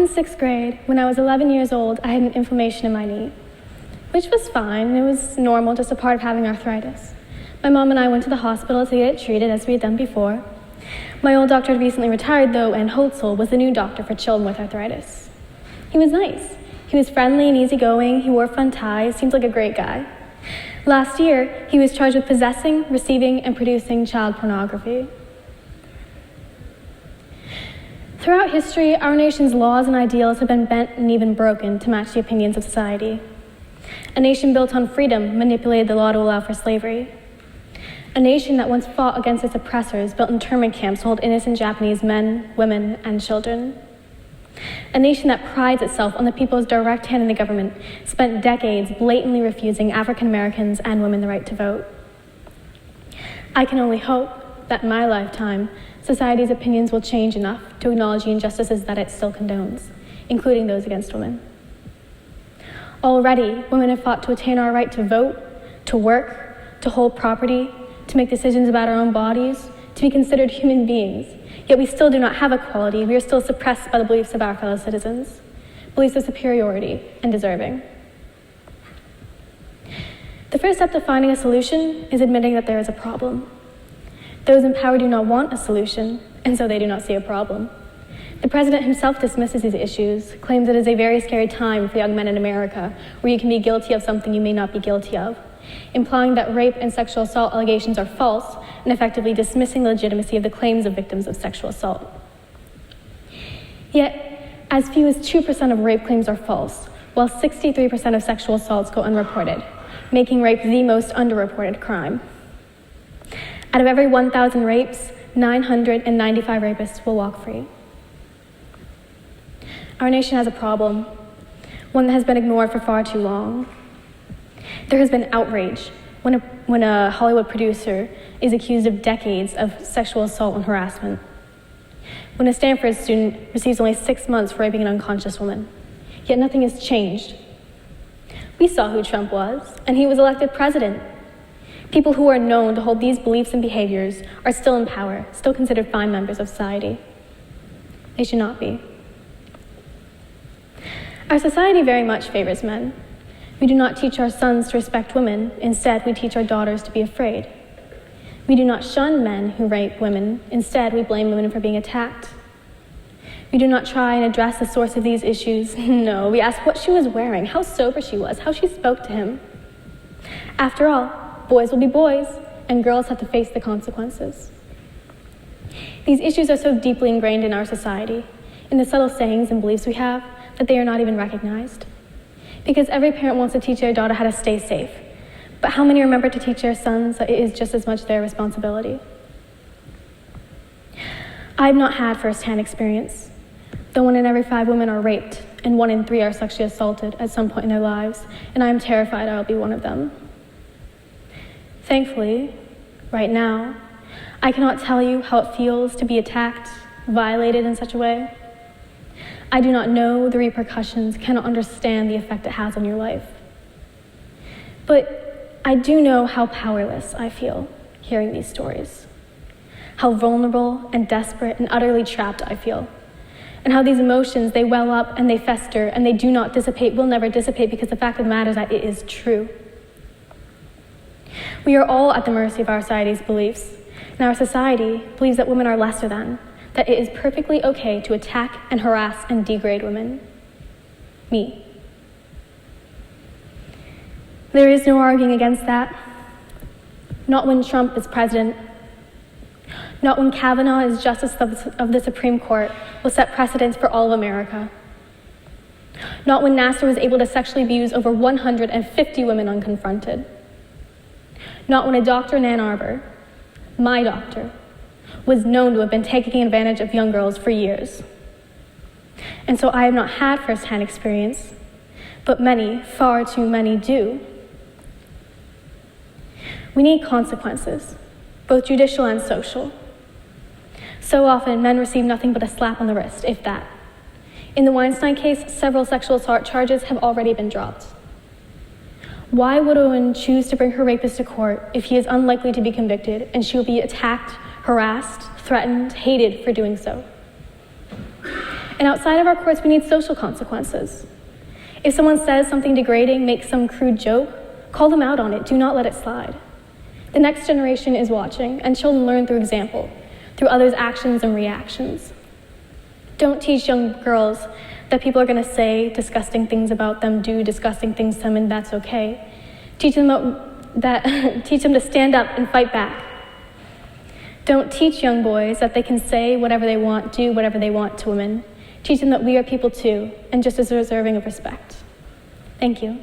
in 6th grade, when I was 11 years old, I had an inflammation in my knee, which was fine. It was normal, just a part of having arthritis. My mom and I went to the hospital to get it treated as we had done before. My old doctor had recently retired though, and Poulson was the new doctor for children with arthritis. He was nice. He was friendly and easygoing. He wore fun ties, seems like a great guy. Last year, he was charged with possessing, receiving, and producing child pornography. Throughout history, our nation's laws and ideals have been bent and even broken to match the opinions of society. A nation built on freedom manipulated the law to allow for slavery. A nation that once fought against its oppressors built internment camps to hold innocent Japanese men, women, and children. A nation that prides itself on the people's direct hand in the government spent decades blatantly refusing African Americans and women the right to vote. I can only hope that in my lifetime, society's opinions will change enough to acknowledge the injustices that it still condones, including those against women. Already, women have fought to attain our right to vote, to work, to hold property, to make decisions about our own bodies, to be considered human beings. Yet we still do not have equality. We are still suppressed by the beliefs of our fellow citizens, beliefs of superiority and deserving. The first step to finding a solution is admitting that there is a problem. Those in power do not want a solution, and so they do not see a problem. The president himself dismisses these issues, claims it is a very scary time for young men in America, where you can be guilty of something you may not be guilty of, implying that rape and sexual assault allegations are false and effectively dismissing the legitimacy of the claims of victims of sexual assault. Yet, as few as 2% of rape claims are false, while 63% of sexual assaults go unreported, making rape the most underreported crime. Out of every 1,000 rapes, 995 rapists will walk free. Our nation has a problem, one that has been ignored for far too long. There has been outrage when a Hollywood producer is accused of decades of sexual assault and harassment. When a Stanford student receives only 6 months for raping an unconscious woman. Yet nothing has changed. We saw who Trump was, and he was elected president. People who are known to hold these beliefs and behaviors are still in power, still considered fine members of society. They should not be. Our society very much favors men. We do not teach our sons to respect women. Instead, we teach our daughters to be afraid. We do not shun men who rape women. Instead, we blame women for being attacked. We do not try and address the source of these issues. No, we ask what she was wearing, how sober she was, how she spoke to him. After all, boys will be boys, and girls have to face the consequences. These issues are so deeply ingrained in our society, in the subtle sayings and beliefs we have, that they are not even recognized. Because every parent wants to teach their daughter how to stay safe, but how many remember to teach their sons that it is just as much their responsibility? I have not had first-hand experience, though 1 in every 5 women are raped, and 1 in 3 are sexually assaulted at some point in their lives, and I am terrified I will be one of them. Thankfully, right now, I cannot tell you how it feels to be attacked, violated in such a way. I do not know the repercussions, cannot understand the effect it has on your life. But I do know how powerless I feel hearing these stories, how vulnerable and desperate and utterly trapped I feel, and how these emotions, they well up and they fester and they do not dissipate, will never dissipate, because the fact of the matter is that it is true. We are all at the mercy of our society's beliefs, and our society believes that women are lesser than, that it is perfectly okay to attack and harass and degrade women. Me. There is no arguing against that. Not when Trump is president. Not when Kavanaugh is Justice of the Supreme Court will set precedents for all of America. Not when Nassar was able to sexually abuse over 150 women unconfronted. Not when a doctor in AnnArbor, my doctor, was known to have been taking advantage of young girls for years. And so I have not had first-hand experience, but many, far too many do. We need consequences, both judicial and social. So often, men receive nothing but a slap on the wrist, if that. In the Weinstein case, several sexual assault charges have already been dropped. Why would a woman choose to bring her rapist to court if he is unlikely to be convicted and she will be attacked, harassed, threatened, hated for doing so? And outside of our courts, we need social consequences. If someone says something degrading, makes some crude joke, call them out on it. Do not let it slide. The next generation is watching, and children learn through example, through others' actions and reactions. Don't teach young girls that people are going to say disgusting things about them, do disgusting things to them, and that's okay. Teach them teach them to stand up and fight back. Don't teach young boys that they can say whatever they want, do whatever they want to women. Teach them that we are people too, and just as deserving of respect. Thank you.